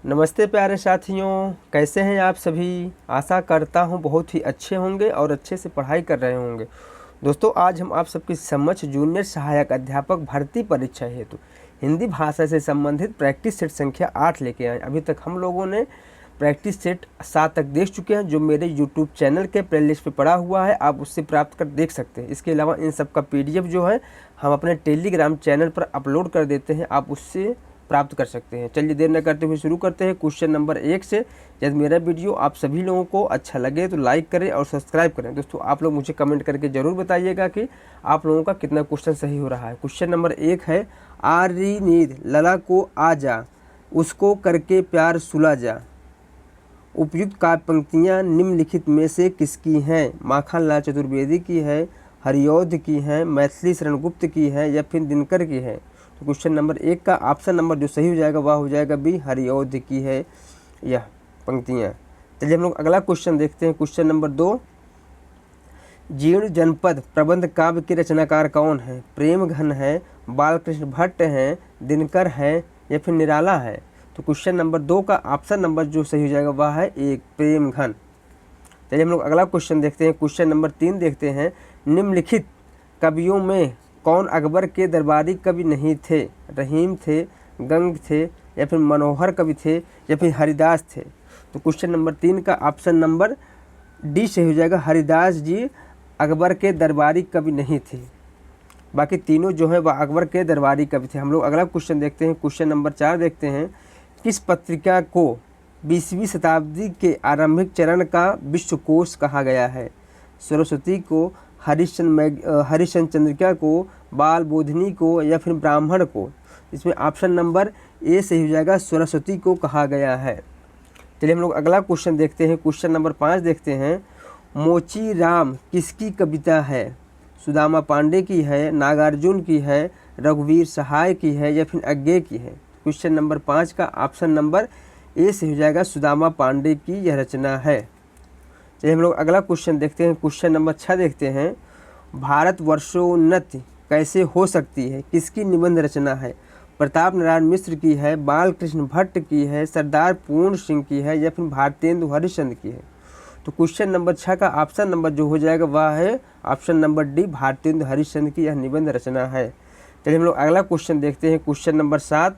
नमस्ते प्यारे साथियों, कैसे हैं आप सभी। आशा करता हूं बहुत ही अच्छे होंगे और अच्छे से पढ़ाई कर रहे होंगे। दोस्तों, आज हम आप सबके समक्ष जूनियर सहायक अध्यापक भर्ती परीक्षा हेतु हिंदी भाषा से संबंधित प्रैक्टिस सेट संख्या 8 लेके आए। अभी तक हम लोगों ने प्रैक्टिस सेट 7 तक देख चुके हैं, जो मेरे यूट्यूब चैनल के प्लेलिस्ट पे पड़ा हुआ है, आप उससे प्राप्त कर देख सकते हैं। इसके अलावा इन सब का PDF जो है हम अपने टेलीग्राम चैनल पर अपलोड कर देते हैं, आप उससे प्राप्त कर सकते हैं। चलिए देर न करते हुए शुरू करते हैं क्वेश्चन नंबर 1 से। यदि मेरा वीडियो आप सभी लोगों को अच्छा लगे तो लाइक करें और सब्सक्राइब करें। दोस्तों, आप लोग मुझे कमेंट करके ज़रूर बताइएगा कि आप लोगों का कितना क्वेश्चन सही हो रहा है। क्वेश्चन नंबर 1 है, आरी नींद लला को आ जा, उसको करके प्यार सुला जा। उपयुक्त काव्य पंक्तियाँ निम्नलिखित में से किसकी हैं? माखनलाल चतुर्वेदी की है, हरिऔध की है, मैथिली शरण गुप्त की है या फिर दिनकर की है? तो क्वेश्चन नंबर 1 का ऑप्शन नंबर जो सही हो जाएगा वह हो जाएगा बी, हरिऔध की है यह पंक्तियाँ। चलिए हम लोग अगला क्वेश्चन देखते हैं। क्वेश्चन नंबर 2, जीर्ण जनपद प्रबंध काव्य के रचनाकार कौन है? प्रेम घन है, बालकृष्ण भट्ट हैं, दिनकर है या फिर निराला है? तो क्वेश्चन नंबर 2 का ऑप्शन नंबर जो सही हो जाएगा वह है 1, प्रेम घन। चलिए हम लोग अगला क्वेश्चन देखते हैं। क्वेश्चन नंबर 3 देखते हैं, निम्नलिखित कवियों में कौन अकबर के दरबारी कवि नहीं थे? रहीम थे, गंग थे या फिर मनोहर कवि थे या फिर हरिदास थे? तो क्वेश्चन नंबर 3 का ऑप्शन नंबर डी सही हो जाएगा, हरिदास जी अकबर के दरबारी कवि नहीं थे। बाकी तीनों जो है वह अकबर के दरबारी कवि थे। हम लोग अगला क्वेश्चन देखते हैं। क्वेश्चन नंबर 4 देखते हैं, किस पत्रिका को 20वीं शताब्दी के आरंभिक चरण का विश्वकोश कहा गया है? सरस्वती को, हरिश्चंद्र चंद्रिका को, बाल बोधिनी को या फिर ब्राह्मण को? इसमें ऑप्शन नंबर ए सही हो जाएगा, सरस्वती को कहा गया है। चलिए हम लोग अगला क्वेश्चन देखते हैं। क्वेश्चन नंबर 5 देखते हैं, मोची राम किसकी कविता है? सुदामा पांडे की है, नागार्जुन की है, रघुवीर सहाय की है या फिर अज्ञे की है? क्वेश्चन नंबर 5 का ऑप्शन नंबर ए से हो जाएगा, सुदामा पांडे की यह रचना है। चलिए हम लोग अगला क्वेश्चन देखते हैं। क्वेश्चन नंबर 6 देखते हैं, भारत वर्षोन्नति कैसे हो सकती है किसकी निबंध रचना है? प्रताप नारायण मिश्र की है, बालकृष्ण भट्ट की है, सरदार पूर्ण सिंह की है या फिर भारतेंदु हरिश्चंद्र की है? तो क्वेश्चन नंबर 6 का ऑप्शन नंबर जो हो जाएगा वह है option number D, Bharatendu Harishchandra की यह निबंध रचना है। चलिए हम लोग अगला क्वेश्चन देखते हैं। क्वेश्चन नंबर 7,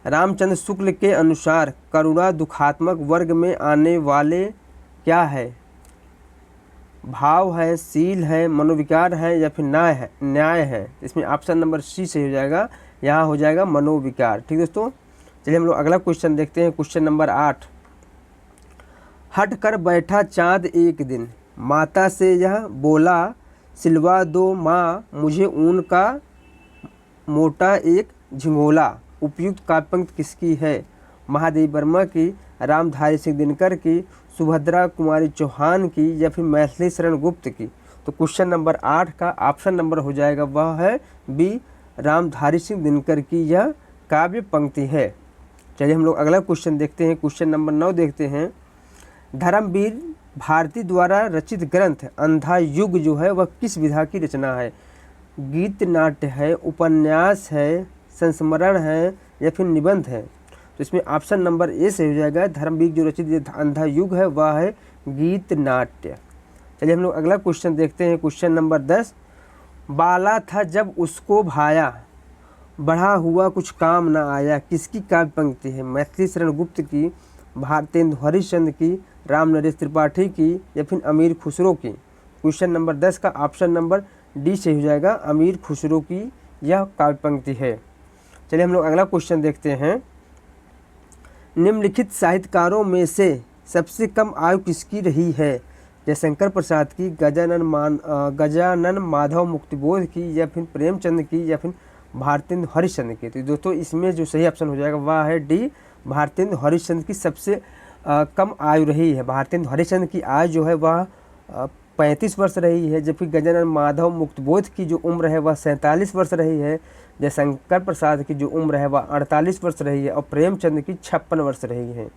रामचंद्र शुक्ल के अनुसार करुणा दुखात्मक वर्ग में आने वाले क्या है? भाव है, शील है, मनोविकार है या फिर न्याय है? इसमें ऑप्शन नंबर सी से हो जाएगा, यहाँ हो जाएगा मनोविकार। ठीक दोस्तों, चलिए हम लोग अगला क्वेश्चन देखते हैं। क्वेश्चन नंबर 8, हट कर बैठा चाँद एक दिन, माता से यह बोला, सिलवा दो माँ मुझे ऊन का मोटा एक झिंगोला। उपयुक्त काव्य पंक्ति किसकी है? महादेवी वर्मा की, रामधारी सिंह दिनकर की, सुभद्रा कुमारी चौहान की या फिर मैथिली शरण गुप्त की? तो क्वेश्चन नंबर 8 का ऑप्शन नंबर हो जाएगा वह है बी, रामधारी सिंह दिनकर की यह काव्य पंक्ति है। चलिए हम लोग अगला क्वेश्चन देखते हैं। क्वेश्चन नंबर 9 देखते हैं, धर्मवीर भारती द्वारा रचित ग्रंथ अंधा युग जो है वह किस विधा की रचना है? गीत नाट्य है, उपन्यास है, संस्मरण है या फिर निबंध है? तो इसमें ऑप्शन नंबर ए से हो जाएगा, धर्मवीर जो रचित अंधा युग है वह है गीत नाट्य। चलिए हम लोग अगला क्वेश्चन देखते हैं। क्वेश्चन नंबर 10, बाला था जब उसको भाया, बढ़ा हुआ कुछ काम ना आया, किसकी काव्य पंक्ति है? मैथिली शरण गुप्त की, भारतेंदु हरिश्चंद्र की, राम नरेश त्रिपाठी की या फिर अमीर खुसरो की? क्वेश्चन नंबर 10 का ऑप्शन नंबर डी से हो जाएगा, अमीर खुसरो की यह काव्य पंक्ति है। चलिए हम लोग अगला क्वेश्चन देखते हैं, निम्नलिखित साहित्यकारों में से सबसे कम आयु किसकी रही है? जयशंकर प्रसाद की, गजानन माधव मुक्तिबोध की या फिर प्रेमचंद की या फिर भारतेंदु हरिश्चंद्र की? तो दोस्तों इसमें जो सही ऑप्शन हो जाएगा वह है डी, भारतेंदु हरिश्चंद्र की सबसे कम आयु रही है। भारतेंदु हरिश्चंद्र की आयु जो है वह 35 वर्ष रही है, जबकि गजानन माधव मुक्तिबोध की जो उम्र है वह 47 वर्ष रही है, जयशंकर प्रसाद की जो उम्र है वह 48 वर्ष रही है और प्रेमचंद की 56 वर्ष रही है।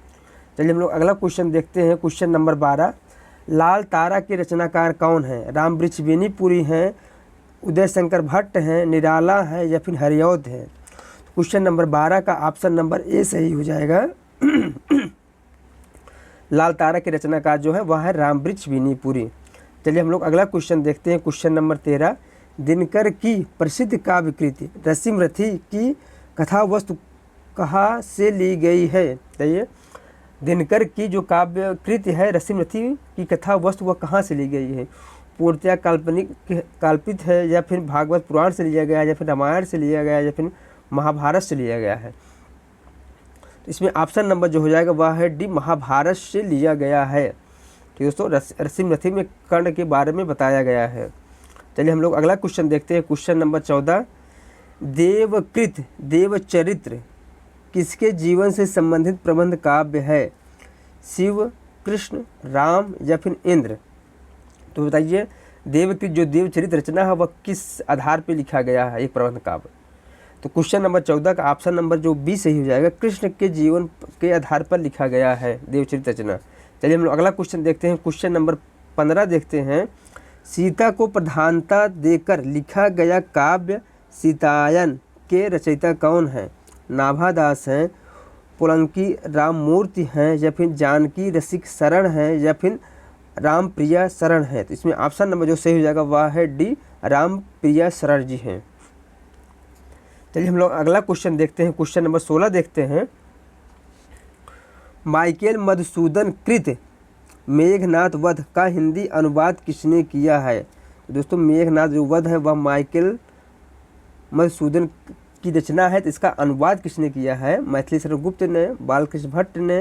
चलिए हम लोग अगला क्वेश्चन देखते हैं। क्वेश्चन नंबर 12, लाल तारा के रचनाकार कौन है? रामवृक्ष बेनीपुरी हैं, उदय शंकर भट्ट हैं, निराला है या फिर हरिऔध है? क्वेश्चन नंबर 12 का ऑप्शन नंबर ए सही हो जाएगा, लाल तारा के रचनाकार जो है वह है रामवृक्ष बिनीपुरी। चलिए हम लोग अगला क्वेश्चन देखते हैं। क्वेश्चन नंबर 13, दिनकर की प्रसिद्ध काव्य कृति रसीम रथी की कथा वस्तु कहाँ से ली गई है? बताइए, दिनकर की जो काव्य कृति है रसीम रथी की कथा वस्तु वह कहाँ से ली गई है? पूर्णतया कल्पित है, या फिर भागवत पुराण से लिया गया है, या फिर रामायण से लिया गया है, या फिर महाभारत से लिया गया है? तो इसमें ऑप्शन नंबर जो हो जाएगा वह है डी, महाभारत से लिया गया है। तो दोस्तों रसीम रथी में कर्ण के बारे में बताया गया है। चलिए हम लोग अगला क्वेश्चन देखते हैं। क्वेश्चन नंबर 14, देवकृत देवचरित्र किसके जीवन से संबंधित प्रबंध काव्य है? शिव, कृष्ण, राम या फिर इंद्र? तो बताइए, देवकृत जो देवचरित्र रचना है वह किस आधार पर लिखा गया है एक प्रबंध काव्य? तो क्वेश्चन नंबर 14 का ऑप्शन नंबर जो बी सही हो जाएगा, कृष्ण के जीवन के आधार पर लिखा गया है देवचरित्र रचना। चलिए हम लोग अगला क्वेश्चन देखते हैं। क्वेश्चन नंबर 15 देखते हैं। सीता को प्रधानता देकर लिखा गया काव्य सीतायन के रचयिता कौन है? नाभादास हैं, पुलंकी राममूर्ति हैं, या फिर जानकी रसिक शरण हैं, या फिर रामप्रिया शरण है? तो इसमें ऑप्शन नंबर जो सही हो जाएगा वह है डी, रामप्रिया शरण जी हैं। चलिए हम लोग अगला क्वेश्चन देखते हैं। क्वेश्चन नंबर 16 देखते हैं। माइकेल मधुसूदन कृत मेघनाद वध का हिंदी अनुवाद किसने किया है? दोस्तों मेघनाद जो वध है वह माइकेल मधुसूदन की रचना है, तो इसका अनुवाद किसने किया है? मैथिली शरण गुप्त ने, बालकृष्ण भट्ट ने,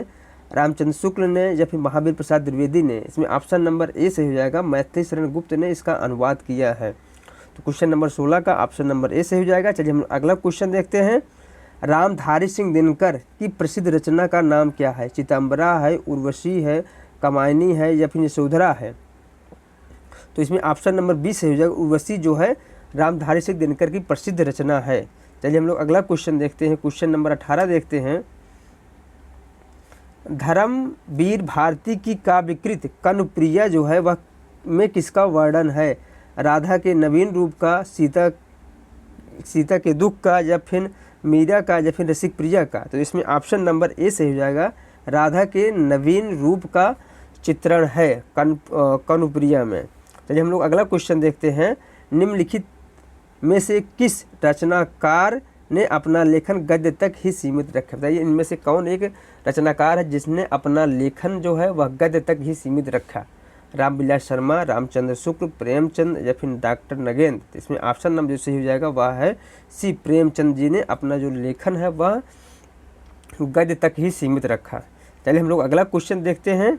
रामचंद्र शुक्ल ने, या फिर महावीर प्रसाद द्विवेदी ने? इसमें ऑप्शन नंबर ए सही हो जाएगा, मैथिली शरण गुप्त ने इसका अनुवाद किया है। तो क्वेश्चन नंबर 16 का ऑप्शन नंबर ए सही हो जाएगा। चलिए हम अगला क्वेश्चन देखते हैं। रामधारी सिंह दिनकर की प्रसिद्ध रचना का नाम क्या है? चितंबरा है, उर्वशी है, कामायनी है, या फिर यशोधरा है? तो इसमें ऑप्शन नंबर बी सही हो जाएगा, उर्वशी जो है रामधारी सिंह दिनकर की प्रसिद्ध रचना है। चलिए हम लोग अगला क्वेश्चन देखते हैं। क्वेश्चन नंबर 18 देखते हैं। धर्मवीर भारती की काव्यकृत कनुप्रिया जो है वह में किसका वर्णन है? राधा के नवीन रूप का, सीता के दुख का, या फिर मीरा का, या फिर रसिक प्रिया का? तो इसमें ऑप्शन नंबर ए सही हो जाएगा, राधा के नवीन रूप का चित्रण है कनुप्रिया में। चलिए हम लोग अगला क्वेश्चन देखते हैं। निम्नलिखित में से किस रचनाकार ने अपना लेखन गद्य तक ही सीमित रखा? बताइए इनमें से कौन एक रचनाकार है जिसने अपना लेखन जो है वह गद्य तक ही सीमित रखा? रामविलास शर्मा, रामचंद्र शुक्ल, प्रेमचंद, या फिर डॉक्टर नगेंद्र? तो इसमें ऑप्शन नंबर जो सही हो जाएगा वह है सी, प्रेमचंद जी ने अपना जो लेखन है वह गद्य तक ही सीमित रखा। चलिए हम लोग अगला क्वेश्चन देखते हैं।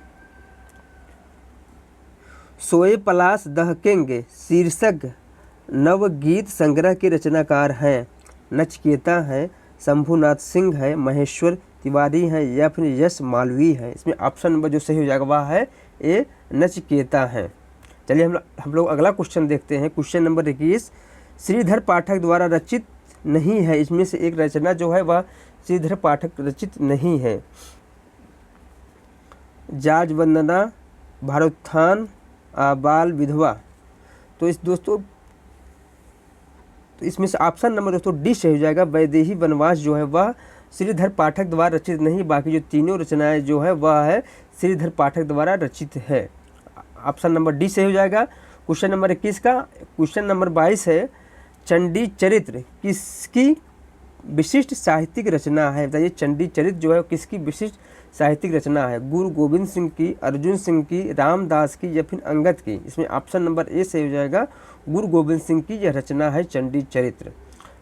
सोए पलाश दहकेंगे शीर्षक नवगीत संग्रह के रचनाकार हैं? नचिकेता है, शंभुनाथ सिंह है, महेश्वर तिवारी है, या फिर यश मालवीय है? इसमें ऑप्शन नंबर जो सही हो जाएगा वह है ए, नचिकेता है। चलिए हम लोग अगला क्वेश्चन देखते हैं। क्वेश्चन नंबर 21, श्रीधर पाठक द्वारा रचित नहीं है, इसमें से एक रचना जो है वह श्रीधर पाठक रचित नहीं है। जाज वंदना, भारोत्थान, बाल विधवा? तो इसमें से ऑप्शन नंबर दोस्तों डी सही हो जाएगा, वैदेही वनवास जो है वह श्रीधर पाठक द्वारा रचित नहीं, बाकी जो तीनों रचनाएं जो है वह है श्रीधर पाठक द्वारा रचित है। ऑप्शन नंबर डी सही हो जाएगा। क्वेश्चन नंबर 21 का क्वेश्चन नंबर 22 है। चंडी चरित्र किसकी विशिष्ट साहित्यिक रचना है? बताइए चंडी चरित्र जो है किसकी विशिष्ट साहित्यिक रचना है? गुरु गोविंद सिंह की, अर्जुन सिंह की, रामदास की, या फिर अंगद की? इसमें ऑप्शन नंबर ए सही हो जाएगा, गुरु गोविंद सिंह की यह रचना है चंडी चरित्र।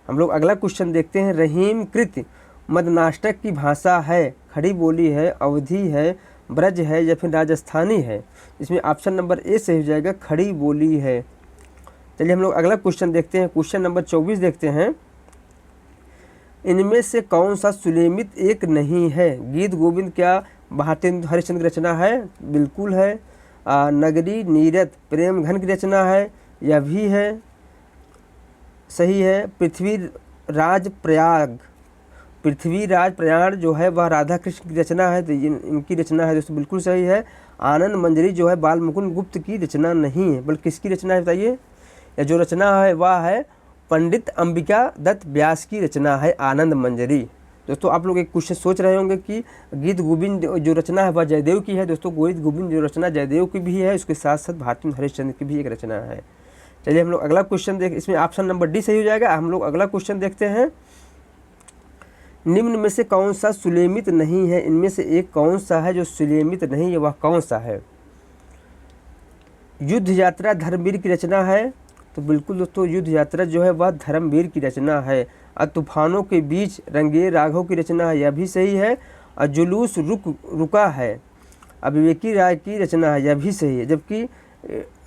हम लोग अगला क्वेश्चन देखते हैं। रहीम कृत मदनाष्टक की भाषा है? खड़ी बोली है, अवधी है, ब्रज है, या फिर राजस्थानी है? इसमें ऑप्शन नंबर ए सही हो जाएगा, खड़ी बोली है। चलिए हम लोग अगला क्वेश्चन देखते हैं। क्वेश्चन नंबर 24 देखते हैं। इनमें से कौन सा सुलेमित एक नहीं है? गीत गोविंद क्या भारतेंदु हरिश्चंद्र की रचना है? बिल्कुल है। नगरी नीरत प्रेमघन की रचना है? यह भी है, सही है। पृथ्वीराज प्रयाण जो है वह राधा कृष्ण की रचना है, तो इनकी रचना है दोस्तों, बिल्कुल सही है। आनंद मंजरी जो है बाल मुकुंद गुप्त की रचना नहीं है, बल्कि किसकी रचना है बताइए? या जो रचना है वह है पंडित अंबिका दत्त व्यास की रचना है आनंद मंजरी। दोस्तों आप लोग एक क्वेश्चन सोच रहे होंगे कि गीत गोविंद जो रचना है वह जयदेव की है। दोस्तों गीत गोविंद जो रचना जयदेव की भी है, उसके साथ साथ भारती हरिश्चंद्र की भी एक रचना है। चलिए हम लोग अगला क्वेश्चन देख, इसमें ऑप्शन नंबर डी सही हो जाएगा। हम लोग अगला क्वेश्चन देखते हैं, निम्न में से कौन सा सुलेमित नहीं है, इनमें से एक कौन सा है जो सुलेमित नहीं है, वह कौन सा है। युद्ध यात्रा धर्मवीर की रचना है, तो बिल्कुल दोस्तों युद्ध यात्रा जो है वह धर्मवीर की रचना है। और तूफानों के बीच रंगे राघव की रचना है, यह भी सही है। और जुलूस रुका है अविवेकी राय की रचना है, यह भी सही है। जबकि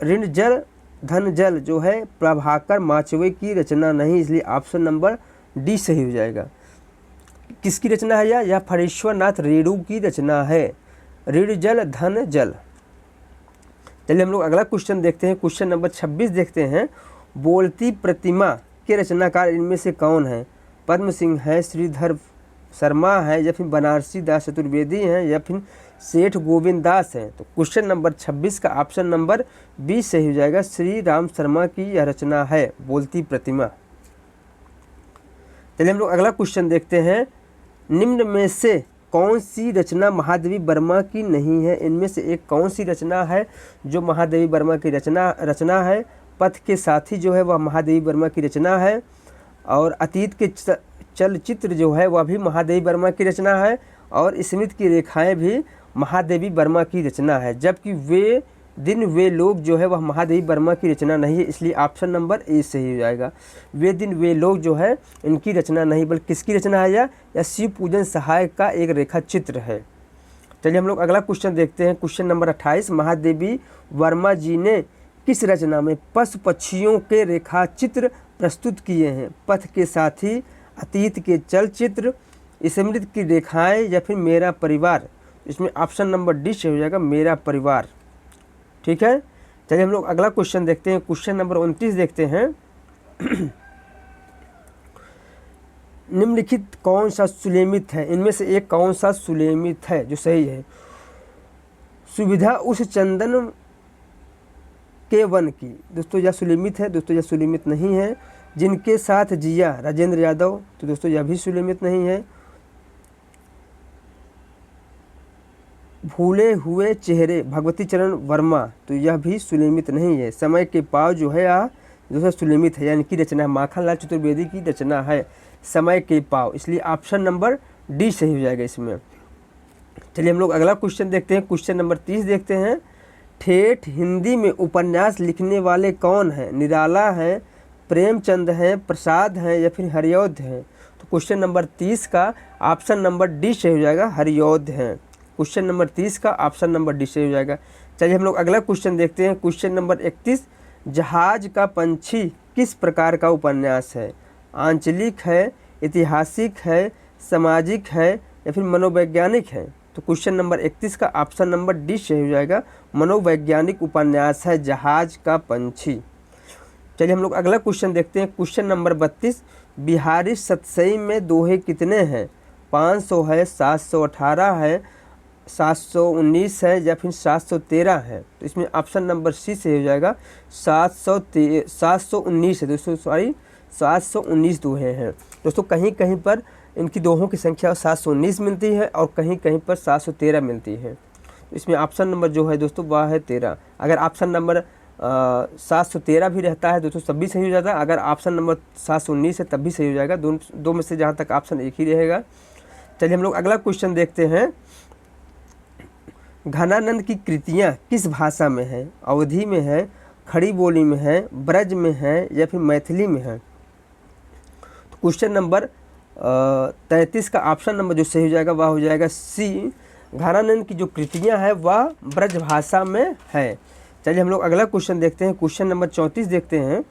ऋण जल धन जल जो है प्रभाकर माचवे की रचना नहीं, इसलिए ऑप्शन नंबर डी सही हो जाएगा। किसकी रचना है यह फणीश्वर नाथ रेणु की रचना है, ऋण जल धन जल। चलिए हम लोग अगला क्वेश्चन देखते हैं, क्वेश्चन नंबर 26 देखते हैं। बोलती प्रतिमा के रचनाकार इनमें से कौन है। पद्म सिंह है, श्रीधर शर्मा है, या फिर बनारसी दास चतुर्वेदी हैं, या फिर सेठ गोविंद दास हैं। तो क्वेश्चन नंबर 26 का ऑप्शन नंबर बी सही हो जाएगा। श्री राम शर्मा की यह रचना है बोलती प्रतिमा। चलिए हम लोग अगला क्वेश्चन देखते हैं, निम्न में से कौन सी रचना महादेवी वर्मा की नहीं है। इनमें से एक कौन सी रचना है जो महादेवी वर्मा की रचना है। पथ के साथी जो है वह महादेवी वर्मा की रचना है, और अतीत के चलचित्र जो है वह भी महादेवी वर्मा की रचना है, और स्मृति की रेखाएं भी महादेवी वर्मा की रचना है। जबकि वे दिन वे लोग जो है वह महादेवी वर्मा की रचना नहीं है, इसलिए ऑप्शन नंबर ए सही हो जाएगा। वे दिन वे लोग जो है इनकी रचना नहीं, बल्कि किसकी रचना है या शिव पूजन सहायक का एक रेखा चित्र है। चलिए हम लोग अगला क्वेश्चन देखते हैं, क्वेश्चन नंबर 28। महादेवी वर्मा जी ने किस रचना में पशु पक्षियों के रेखा चित्र प्रस्तुत किए हैं। पथ के साथी, अतीत के चलचित्र, स्मृति की रेखाएं, या फिर मेरा परिवार। इसमें ऑप्शन नंबर डी से हो जाएगा मेरा परिवार। ठीक है, चलिए हम लोग अगला क्वेश्चन देखते हैं, क्वेश्चन नंबर 29 देखते हैं। निम्नलिखित कौन सा सुलेमित है, इनमें से एक कौन सा सुलेमित है जो सही है। सुविधा उस चंदन के वन की, दोस्तों यह सुलेमित है। दोस्तों यह सुलेमित नहीं है। जिनके साथ जिया राजेंद्र यादव, तो दोस्तों यह भी सुलेमित नहीं है। भूले हुए चेहरे भगवती चरण वर्मा, तो यह भी सुलेमित नहीं है। समय के पाव जो है यह दोस्तों सुलेमित है, यानी कि रचना है माखनलाल चतुर्वेदी की रचना है समय के पाव, इसलिए ऑप्शन नंबर डी सही हो जाएगा इसमें। चलिए हम लोग अगला क्वेश्चन देखते हैं, क्वेश्चन नंबर 30 देखते हैं। ठेठ हिंदी में उपन्यास लिखने वाले कौन हैं। निराला है, प्रेमचंद हैं, प्रसाद हैं, या फिर हरिऔध हैं। तो क्वेश्चन नंबर 30 का ऑप्शन नंबर डी सही हो जाएगा, हरिऔध हैं। क्वेश्चन नंबर 30 का ऑप्शन नंबर डी सही हो जाएगा। चलिए हम लोग अगला क्वेश्चन देखते हैं, क्वेश्चन नंबर 31। जहाज का पंछी किस प्रकार का उपन्यास है। आंचलिक है, ऐतिहासिक है, सामाजिक है, या फिर मनोवैज्ञानिक है। तो क्वेश्चन नंबर 31 का ऑप्शन नंबर डी सही हो जाएगा, मनोवैज्ञानिक उपन्यास है जहाज का पंछी। चलिए हम लोग अगला क्वेश्चन देखते हैं, क्वेश्चन नंबर 32। बिहारी सतसई में दोहे कितने हैं। 500 है, 718 है, 719 है, या फिर 713 है। तो इसमें ऑप्शन नंबर सी से हो जाएगा 719 है दोस्तों, 719 दोहे हैं। दोस्तों कहीं कहीं पर इनकी दोहों की संख्या 719 मिलती है, और कहीं कहीं पर 713 मिलती है। तो इसमें ऑप्शन नंबर जो है दोस्तों वह है 13। अगर ऑप्शन नंबर 713 भी रहता है दोस्तों तब भी सही हो जाता है। अगर ऑप्शन नंबर 719 है तब भी सही हो जाएगा। दो में से जहाँ तक ऑप्शन एक ही रहेगा। चलिए हम लोग अगला क्वेश्चन देखते हैं। घनानंद की कृतियाँ किस भाषा में हैं। अवधी में है, खड़ी बोली में है, ब्रज में है, या फिर मैथिली में है। तो क्वेश्चन नंबर 33 का ऑप्शन नंबर जो सही हो जाएगा वह हो जाएगा सी। घनानंद की जो कृतियाँ हैं वह ब्रज भाषा में है। चलिए हम लोग अगला क्वेश्चन देखते हैं, क्वेश्चन नंबर 34 देखते हैं।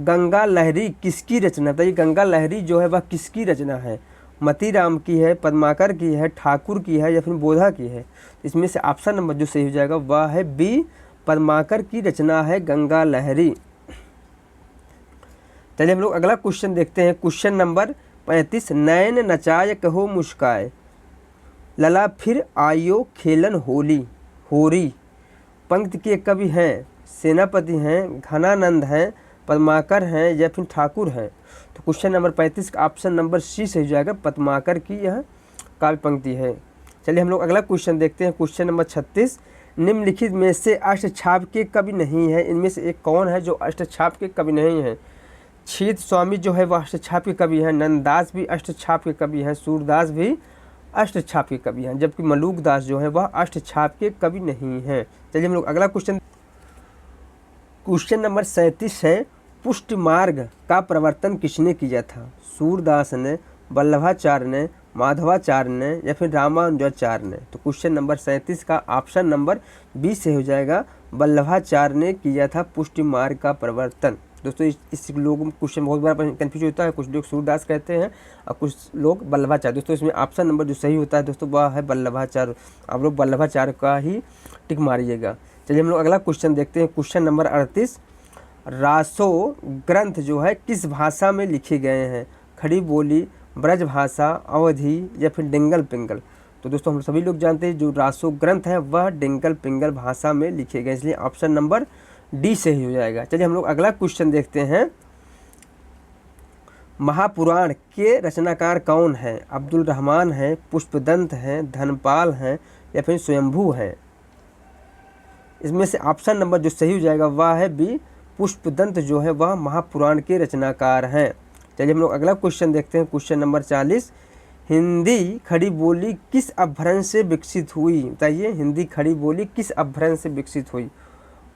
गंगा लहरी किसकी रचना, बताइए गंगा लहरी जो है वह किसकी रचना है। मतीराम की है, पद्माकर की है, ठाकुर की है, या फिर बोधा की है। इसमें से ऑप्शन नंबर जो सही हो जाएगा वह है बी, पद्माकर की रचना है गंगा लहरी। चलिए हम लोग अगला क्वेश्चन देखते हैं, क्वेश्चन नंबर 35। नैन नचाय कहो मुस्काए, लला फिर आयो खेलन होली होरी। पंक्ति के कवि हैं, सेनापति हैं, घनानंद हैं, पद्माकर हैं या फिर ठाकुर हैं? तो क्वेश्चन नंबर 35 का ऑप्शन नंबर सी सही हो जाएगा, पद्माकर की यह काव्य पंक्ति है। चलिए हम लोग अगला क्वेश्चन देखते हैं। क्वेश्चन नंबर 36, निम्नलिखित में से अष्टछाप के कवि नहीं है, इनमें से एक कौन है जो अष्टछाप के कवि नहीं है? छीत स्वामी जो है वह अष्टछाप के कवि हैं, नंददास भी अष्टछाप के कवि हैं, सूरदास भी अष्टछाप के कवि हैं, जबकि मलूक दास जो है वह अष्टछाप के कवि नहीं हैं। चलिए हम लोग अगला क्वेश्चन नंबर 37 है, पुष्ट मार्ग का प्रवर्तन किसने किया था? सूरदास ने, वल्लभाचार्य ने, माधवाचार्य ने या फिर रामानुजाचार्य ने? तो क्वेश्चन नंबर 37 का ऑप्शन नंबर बी से हो जाएगा, वल्लभाचार्य ने किया था पुष्टि मार्ग का प्रवर्तन। दोस्तों इस लोगों में क्वेश्चन बहुत बार कन्फ्यूज होता है, कुछ लोग सूरदास कहते हैं और कुछ लोग वल्लभाचार्य। दोस्तों इसमें ऑप्शन नंबर जो सही होता है दोस्तों वह है वल्लभाचार्य। आप लोग वल्लभाचार्य का ही टिक मारिएगा। चलिए हम लोग अगला क्वेश्चन देखते हैं। क्वेश्चन नंबर 38, रासो ग्रंथ जो है किस भाषा में लिखे गए हैं? खड़ी बोली, ब्रज भाषा, अवधी या फिर डिंगल पिंगल? तो दोस्तों हम सभी लोग जानते हैं जो रासो ग्रंथ है वह डिंगल पिंगल भाषा में लिखे गए, इसलिए ऑप्शन नंबर डी से ही हो जाएगा। चलिए हम लोग अगला क्वेश्चन देखते हैं। महापुराण के रचनाकार कौन है? अब्दुल रहमान है, पुष्पदंत हैं, धनपाल हैं या फिर स्वयंभू हैं? इसमें से ऑप्शन नंबर जो सही हो जाएगा वह है बी, पुष्पदंत जो है वह महापुराण के रचनाकार हैं। चलिए हम लोग अगला क्वेश्चन देखते हैं। क्वेश्चन नंबर 40, हिंदी खड़ी बोली किस अपभ्रंश से विकसित हुई? बताइए, हिंदी खड़ी बोली किस अपभ्रंश से विकसित हुई?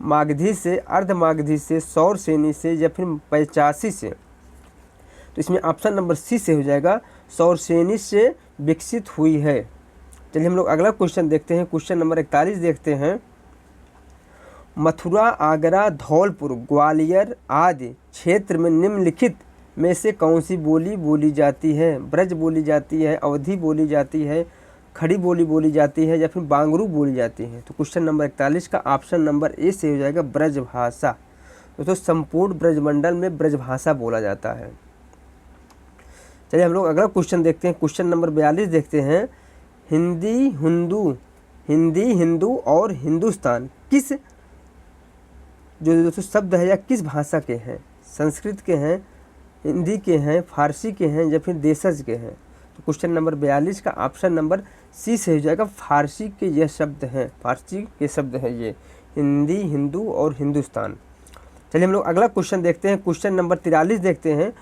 मागधी से, अर्धमागधी से, सौरसेनी से या फिर पैचासी से? तो इसमें ऑप्शन नंबर सी से हो जाएगा, सौरसेनी से विकसित हुई है। चलिए हम लोग अगला क्वेश्चन देखते हैं। क्वेश्चन नंबर 41 देखते हैं। मथुरा, आगरा, धौलपुर, ग्वालियर आदि क्षेत्र में निम्नलिखित में से कौन सी बोली बोली जाती है? ब्रज बोली जाती है, अवधी बोली जाती है, खड़ी बोली बोली जाती है या फिर बांगरू बोली जाती है? तो क्वेश्चन नंबर 41 का ऑप्शन नंबर ए से हो जाएगा, ब्रज भाषा। दोस्तों संपूर्ण ब्रजमंडल में ब्रज भाषा बोला जाता है। चलिए हम लोग अगला क्वेश्चन देखते हैं। क्वेश्चन नंबर 42 देखते हैं। हिंदी, हिंदू और हिंदुस्तान किस जो दोस्तों शब्द है या किस भाषा के हैं? संस्कृत के हैं, हिंदी के हैं, फारसी के हैं या फिर देशज के हैं? तो क्वेश्चन नंबर 42 का ऑप्शन नंबर सी से हो जाएगा, फारसी के यह शब्द हैं, फारसी के शब्द हैं ये, हिंदी, हिंदू और हिंदुस्तान। चलिए हम लोग अगला क्वेश्चन देखते हैं। क्वेश्चन नंबर 43 देखते हैं।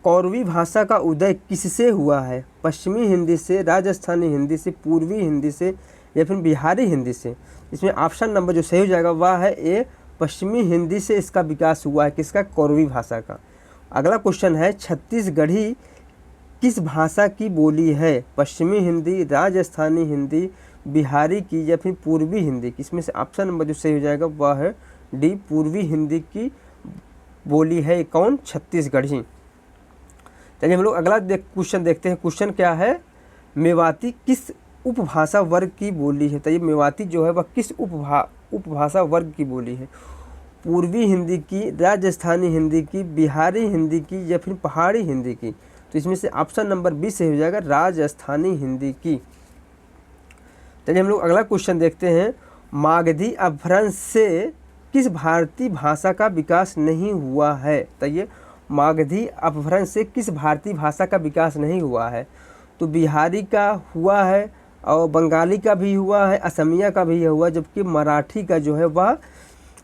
कौरवी भाषा का उदय किससे हुआ है? पश्चिमी हिंदी से, राजस्थानी हिंदी से, पूर्वी हिंदी से या फिर बिहारी हिंदी से? इसमें ऑप्शन नंबर जो सही हो जाएगा वह है ए, पश्चिमी हिंदी से इसका विकास हुआ है। किसका? कौरवी भाषा का। अगला क्वेश्चन है, छत्तीसगढ़ी किस भाषा की बोली है? पश्चिमी हिंदी, राजस्थानी हिंदी, बिहारी की या फिर पूर्वी हिंदी की? इसमें से ऑप्शन नंबर जो सही हो जाएगा वह है डी, पूर्वी हिंदी की बोली है कौन? छत्तीसगढ़ी। चलिए हम लोग अगला क्वेश्चन देखते हैं। क्वेश्चन क्या है? मेवाती किस उपभाषा वर्ग की बोली है? तो ये मेवाती जो है वह किस उपभाषा वर्ग की बोली है? पूर्वी हिंदी की, राजस्थानी हिंदी की, बिहारी हिंदी की या फिर पहाड़ी हिंदी की? तो इसमें से ऑप्शन नंबर बी से हो जाएगा, राजस्थानी हिंदी की। चलिए हम लोग अगला क्वेश्चन देखते हैं। मागधी अपभ्रंश से किस भारतीय भाषा का विकास नहीं हुआ है? तो ये मागधी अपभ्रंश से किस भारतीय भाषा का विकास नहीं हुआ है? तो बिहारी का हुआ है और बंगाली का भी हुआ है, असमिया का भी हुआ, जबकि मराठी का जो है वह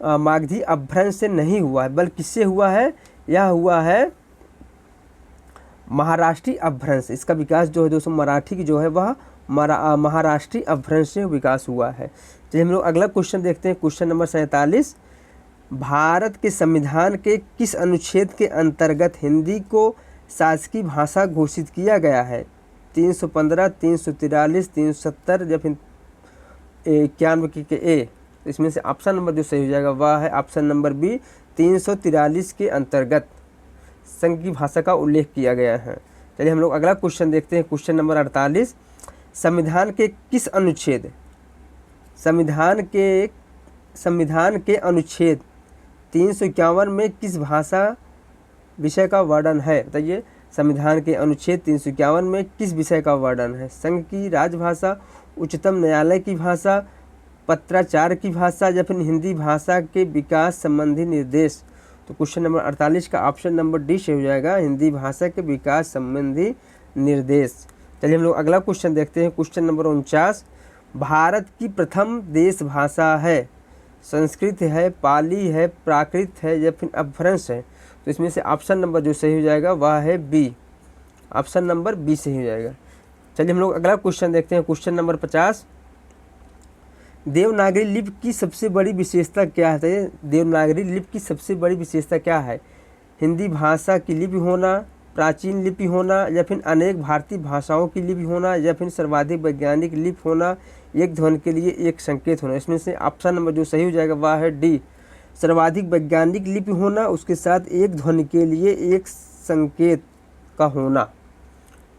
मागधी अपभ्रंश से नहीं हुआ है, बल्कि किससे हुआ है? यह हुआ है महाराष्ट्री अपभ्रंश। इसका विकास जो है दोस्तों मराठी की जो है वह महाराष्ट्री अपभ्रंश से विकास हुआ है। चलिए हम लोग अगला क्वेश्चन देखते हैं। क्वेश्चन नंबर 47, भारत के संविधान के किस अनुच्छेद के अंतर्गत हिंदी को शासकीय भाषा घोषित किया गया है? 315, 343, 370 या फिर 91 के ए? इसमें से ऑप्शन नंबर जो सही हो जाएगा वह है ऑप्शन नंबर बी, 343 के अंतर्गत संघ की भाषा का उल्लेख किया गया है। चलिए हम लोग अगला क्वेश्चन देखते हैं। क्वेश्चन नंबर 48, संविधान के किस अनुच्छेद संविधान के अनुच्छेद 351 में किस भाषा विषय का वर्णन है? बताइए, संविधान के अनुच्छेद 351 में किस विषय का वर्णन है? संघ की राजभाषा, उच्चतम न्यायालय की भाषा, पत्राचार की भाषा या फिर हिंदी भाषा के विकास संबंधी निर्देश? तो क्वेश्चन नंबर 48 का ऑप्शन नंबर डी से हो जाएगा, हिंदी भाषा के विकास संबंधी निर्देश। चलिए हम लोग अगला क्वेश्चन देखते हैं। क्वेश्चन नंबर 49, भारत की प्रथम देश भाषा है, संस्कृत है, पाली है, प्राकृत है या फिर अपभ्रंश है। तो इसमें से ऑप्शन नंबर जो सही हो जाएगा वह है बी, ऑप्शन नंबर बी सही हो जाएगा। चलिए हम लोग अगला क्वेश्चन देखते हैं। क्वेश्चन नंबर 50, देवनागरी लिपि की सबसे बड़ी विशेषता क्या है? देवनागरी लिपि की सबसे बड़ी विशेषता क्या है? हिंदी भाषा की लिपि होना, प्राचीन लिपि होना या फिर अनेक भारतीय भाषाओं की लिपि होना या फिर सर्वाधिक वैज्ञानिक लिपि होना, एक ध्वनि के लिए एक संकेत होना। इसमें से ऑप्शन नंबर जो सही हो जाएगा वह है डी, सर्वाधिक वैज्ञानिक लिपि होना, उसके साथ एक ध्वनि के लिए एक संकेत का होना।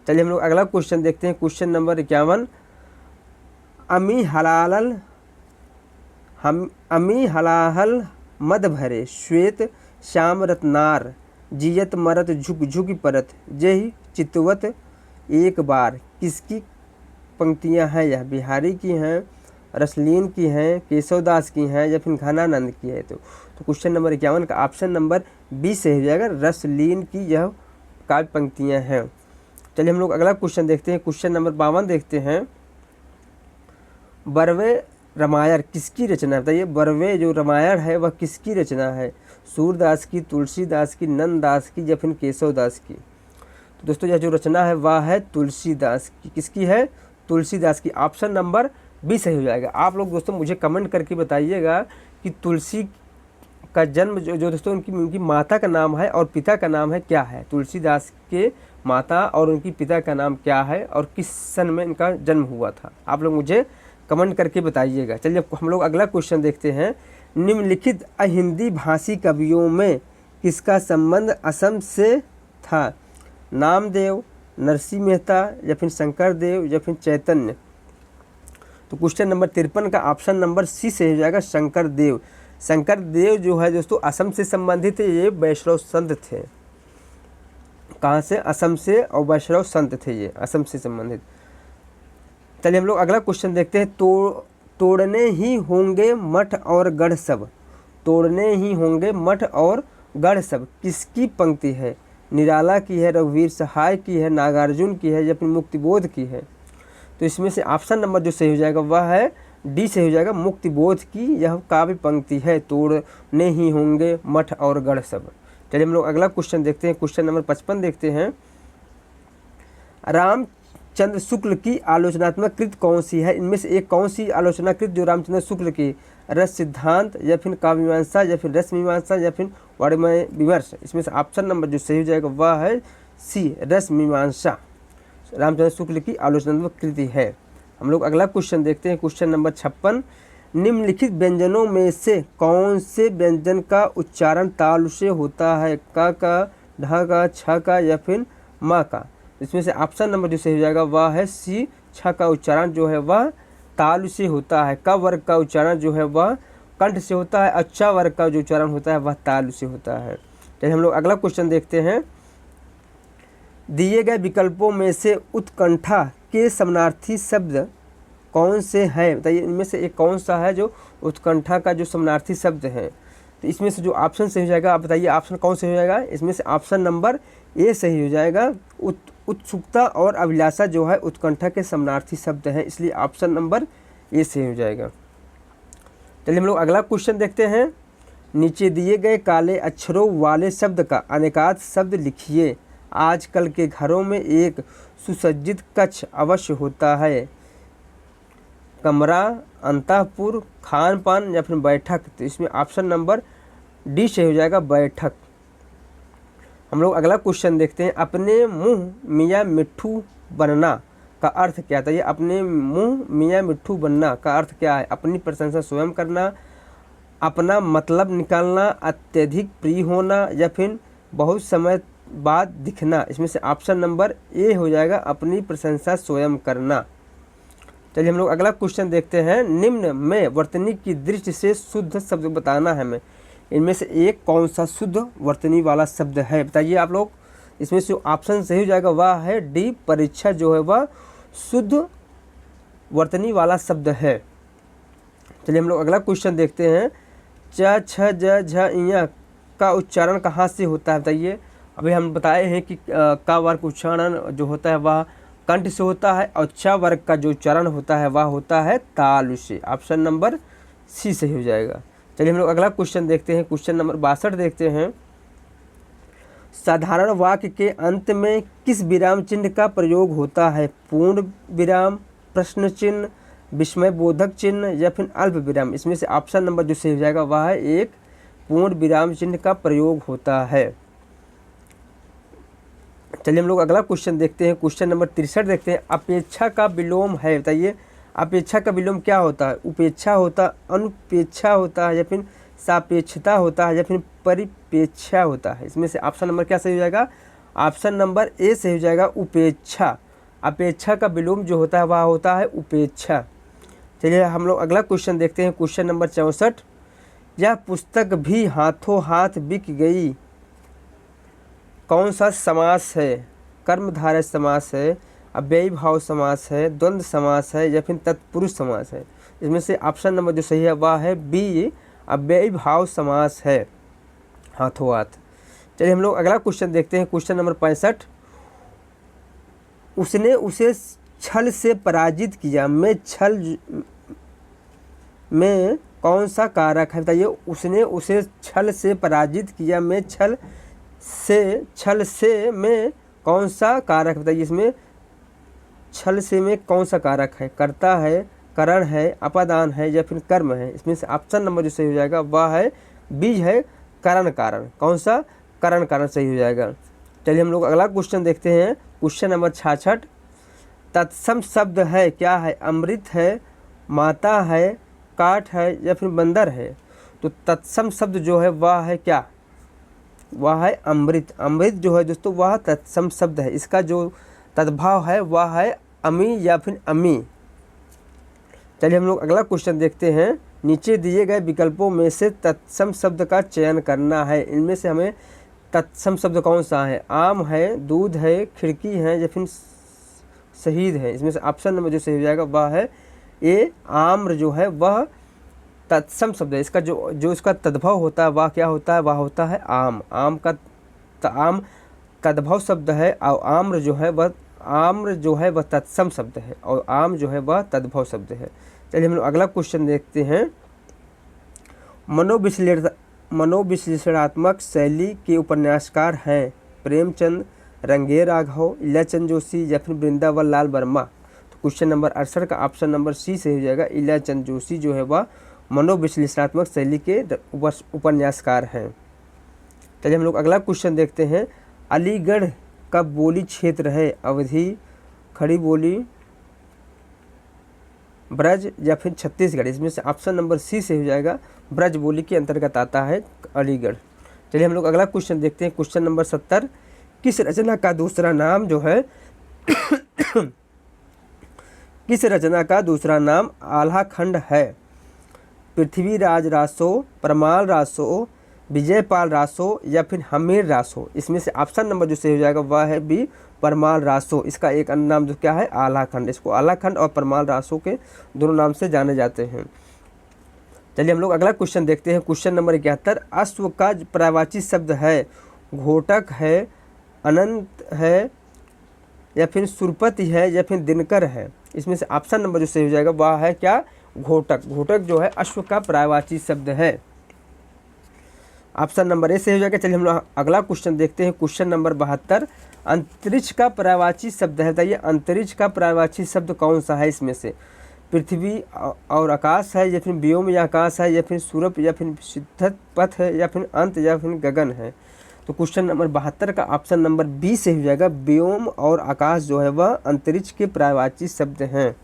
चलिए हम लोग अगला क्वेश्चन देखते हैं। क्वेश्चन नंबर 51, अमी हलाहल मद भरे, श्वेत श्याम रत्नार, जियत मरत झुक झुक परत, जय चितवत एक बार, किसकी पंक्तियां हैं? यह बिहारी की हैं, रसलीन की हैं, केशवदास की हैं या फिर घनानंद की है। तो क्वेश्चन नंबर 51 का ऑप्शन नंबर बी से हो जाएगा, रसलीन की यह काव्य पंक्तियां हैं। चलिए हम लोग अगला क्वेश्चन देखते हैं। क्वेश्चन नंबर 52 देखते हैं, बरवे रामायण किसकी रचना है? बताइए, बरवे जो रामायण है वह किसकी रचना है? सूरदास की, तुलसीदास की, नंददास की या फिर केशवदास की? तो दोस्तों यह जो रचना है वह है तुलसीदास की। किसकी है? तुलसीदास की। ऑप्शन नंबर बी सही हो जाएगा। आप लोग दोस्तों मुझे कमेंट करके बताइएगा कि तुलसी का जन्म जो दोस्तों उनकी माता का नाम है और पिता का नाम है क्या है? तुलसीदास के माता और उनकी पिता का नाम क्या है और किस सन में इनका जन्म हुआ था? आप लोग मुझे कमेंट करके बताइएगा। चलिए हम लोग अगला क्वेश्चन देखते हैं। निम्नलिखित अहिंदी भाषी कवियों में किसका संबंध असम से था? नामदेव, नरसिंह मेहता या फिर शंकर देव या फिर चैतन्य? तो क्वेश्चन नंबर 53 का ऑप्शन नंबर सी से हो जाएगा, शंकर देव। शंकर देव जो है दोस्तों असम से संबंधित है, ये वैष्णव संत थे। कहाँ से? असम से, और वैष्णव संत थे ये, असम से संबंधित। चलिए हम लोग अगला क्वेश्चन देखते हैं। तोड़ने ही होंगे मठ और गढ़ सब, तोड़ने ही होंगे मठ और गढ़ सब किसकी पंक्ति है? निराला की है, रघुवीर सहाय की है, नागार्जुन की है या फिर मुक्तिबोध की है? तो इसमें से ऑप्शन नंबर जो सही हो जाएगा वह है डी से हो जाएगा, मुक्तिबोध की यह काव्य पंक्ति है, तोड़ने ही होंगे मठ और गढ़ सब। चलिए हम लोग अगला क्वेश्चन देखते हैं। क्वेश्चन नंबर 55 देखते हैं। रामचंद्र शुक्ल की आलोचनात्मक कृत कौन सी है? इनमें से एक कौन सी आलोचना कृत जो रामचंद्र शुक्ल की? रस सिद्धांत या फिर काव्य मीमांसा या फिर रस मीमांसा या फिर वाणिमय विमर्श? इसमें से ऑप्शन नंबर जो सही हो जाएगा वह है सी, रस मीमांसा, रामचंद्र शुक्ल की आलोचनात्मक कृति है। हम लोग अगला क्वेश्चन देखते हैं। क्वेश्चन नंबर 56, निम्नलिखित व्यंजनों में से कौन से व्यंजन का उच्चारण तालु से होता है? क का, ढ का, छ का या फिर म का? इसमें से ऑप्शन नंबर जो सही हो जाएगा वह है सी, छ का उच्चारण जो है वह तालु से होता है। क वर्ग का उच्चारण जो है वह कंठ से होता है, अच्छा वर्ग का जो उच्चारण होता है वह तालु से होता है। चलिए हम लोग अगला क्वेश्चन देखते हैं। दिए गए विकल्पों में से उत्कंठा के समानार्थी शब्द कौन से हैं? बताइए इनमें से एक कौन सा है जो उत्कंठा का जो समानार्थी शब्द है? तो इसमें से जो ऑप्शन सही हो जाएगा, आप बताइए ऑप्शन कौन से हो जाएगा? इसमें से ऑप्शन नंबर ए सही हो जाएगा। उत्सुकता और अभिलाषा जो है उत्कंठा के समानार्थी शब्द हैं, इसलिए ऑप्शन नंबर ए सही हो जाएगा। चलिए हम लोग अगला क्वेश्चन देखते हैं। नीचे दिए गए काले अक्षरों वाले शब्द का अनेकार्थ शब्द लिखिए। आजकल के घरों में एक सुसज्जित कक्ष अवश्य होता है। कमरा, अंतःपुर, खान पान या फिर बैठक? तो इसमें ऑप्शन नंबर डी से हो जाएगा, बैठक। हम लोग अगला क्वेश्चन देखते हैं। अपने मुंह मियाँ मिट्ठू बनना का अर्थ क्या था? ये अपने मुंह मियाँ मिट्ठू बनना का अर्थ क्या है? अपनी प्रशंसा स्वयं करना, अपना मतलब निकालना, अत्यधिक प्रिय होना या फिर बहुत समय बाद दिखना? इसमें से ऑप्शन नंबर ए हो जाएगा, अपनी प्रशंसा स्वयं करना। चलिए हम लोग अगला क्वेश्चन देखते हैं। निम्न में वर्तनी की दृष्टि से शुद्ध शब्द बताना है हमें। इनमें से एक कौन सा शुद्ध वर्तनी वाला शब्द है? बताइए आप लोग। इसमें से ऑप्शन सही हो जाएगा वह है डी, परीक्षा जो है वह शुद्ध वर्तनी वाला शब्द है। चलिए हम लोग अगला क्वेश्चन देखते हैं। च, छ, ज, झ, इया का उच्चारण कहाँ से होता है बताइए। अभी हम बताए हैं कि का वर्ग उच्चारण जो होता है वह कंठ से होता है और च वर्ग का जो उच्चारण होता है वह होता है तालु से। ऑप्शन नंबर सी सही हो जाएगा। चलिए हम लोग अगला क्वेश्चन देखते हैं। क्वेश्चन नंबर 62 देखते हैं। साधारण वाक्य के अंत में किस विराम चिन्ह का प्रयोग होता है? पूर्ण विराम, प्रश्न चिन्ह, विस्मय बोधक चिन्ह या फिर अल्प विराम। इसमें से ऑप्शन नंबर जो सही हो जाएगा वह है एक, पूर्ण विराम चिन्ह का प्रयोग होता है। चलिए हम लोग अगला क्वेश्चन देखते हैं। क्वेश्चन नंबर 63 देखते हैं। अपेक्षा का विलोम है, बताइए अपेक्षा का विलोम क्या होता है? उपेक्षा होता, अनुपेक्षा होता है या फिर सापेक्षता होता है या फिर परिपेक्षा होता है। इसमें से ऑप्शन नंबर क्या सही हो जाएगा? ऑप्शन नंबर ए सही हो जाएगा, उपेक्षा। अपेक्षा का विलोम जो होता है वह होता है उपेक्षा। चलिए हम लोग अगला क्वेश्चन देखते हैं। Question number 64। यह पुस्तक भी हाथों हाथ बिक गई, कौन सा समास है? कर्मधारय समास है, अव्ययी भाव समास है, द्वंद्व समास है या फिर तत्पुरुष समास है। इसमें से ऑप्शन नंबर जो सही है वह है बी, अव्ययी भाव समास है, हाथों हाथ। चलिए हम लोग अगला क्वेश्चन देखते हैं। Question number 65। उसने उसे छल से पराजित किया, में छल में कौन सा कारक है बताइए? उसने उसे छल से पराजित किया, में छल से में कौन सा कारक बताइए? इसमें छल से में कौन सा कारक है? कर्ता है, करण है, अपादान है या फिर कर्म है। इसमें से ऑप्शन नंबर जो सही हो जाएगा वह है बीज है, करण कारण। कौन सा? करण कारण सही हो जाएगा। चलिए हम लोग अगला क्वेश्चन देखते हैं। Question number 66। तत्सम शब्द है क्या है? अमृत है, माता है, काठ है या फिर बंदर है। तो तत्सम शब्द जो है वह है क्या? वह है अमृत। अमृत जो है दोस्तों वह तत्सम शब्द है। इसका जो तद्भाव है वह है अमी या फिर अमी। चलिए हम लोग अगला क्वेश्चन देखते हैं। नीचे दिए गए विकल्पों में से तत्सम शब्द का चयन करना है। इनमें से हमें तत्सम शब्द कौन सा है? आम है, दूध है, खिड़की है या फिर शहीद है। इसमें से ऑप्शन नंबर जो सही हो जाएगा वह है ए, आम्र जो है वह तत्सम शब्द है। इसका जो इसका तद्भव होता है वह क्या होता है? वह होता है आम। आम तद्भव शब्द है और आम्र जो है वह तत्सम शब्द है और आम जो है वह तद्भव शब्द है। चलिए हम लोग अगला क्वेश्चन देखते हैं। मनोविश्लेषणात्मक शैली के उपन्यासकार हैं प्रेमचंद, रंगे राघव, इल्याचंद जोशी या फिर वृंदावन लाल वर्मा। तो क्वेश्चन नंबर 68 का ऑप्शन नंबर सी से हो जाएगा। इल्याचंद जोशी जो है वह मनोविश्लेषणात्मक शैली के उपन्यासकार हैं। चलिए हम लोग अगला क्वेश्चन देखते हैं। अलीगढ़ का बोली क्षेत्र है? अवधी, खड़ी बोली, ब्रज या फिर छत्तीसगढ़। इसमें से ऑप्शन नंबर सी से हो जाएगा, ब्रज बोली के अंतर्गत आता है अलीगढ़। चलिए हम लोग अगला क्वेश्चन देखते हैं। Question number 70। किस रचना का दूसरा नाम जो है किस रचना का दूसरा नाम आल्हा खंड है? पृथ्वीराज रासो, परमाल रासो, विजयपाल रासो या फिर हमीर रासो। इसमें से ऑप्शन नंबर जो सही हो जाएगा वह है बी, परमाल रासो। इसका एक अन्य नाम जो क्या है? आल्हा खंड। इसको आल्हा खंड और परमाल रासो के दोनों नाम से जाने जाते हैं। चलिए हम लोग अगला क्वेश्चन देखते हैं। Question number 71। अश्व का पर्यायवाची शब्द है? घोटक है, अनंत है या फिर सुरपति है या फिर दिनकर है। इसमें से ऑप्शन नंबर जो सही हो जाएगा वह है क्या? घोटक। घोटक जो है अश्व का पर्यायवाची शब्द है। ऑप्शन नंबर ए से हो जाएगा। चलिए हम लोग अगला क्वेश्चन देखते हैं। Question number 72। अंतरिक्ष का पर्यायवाची शब्द है, बताइए अंतरिक्ष का पर्यायवाची शब्द कौन सा है? इसमें से पृथ्वी और आकाश है या फिर व्योम या आकाश है या फिर सूरप या फिर सिद्धत पथ है या फिर अंत या फिर गगन है। तो क्वेश्चन नंबर 72 का ऑप्शन नंबर बी से हो जाएगा। व्योम और आकाश जो है वह अंतरिक्ष के पर्यायवाची शब्द हैं।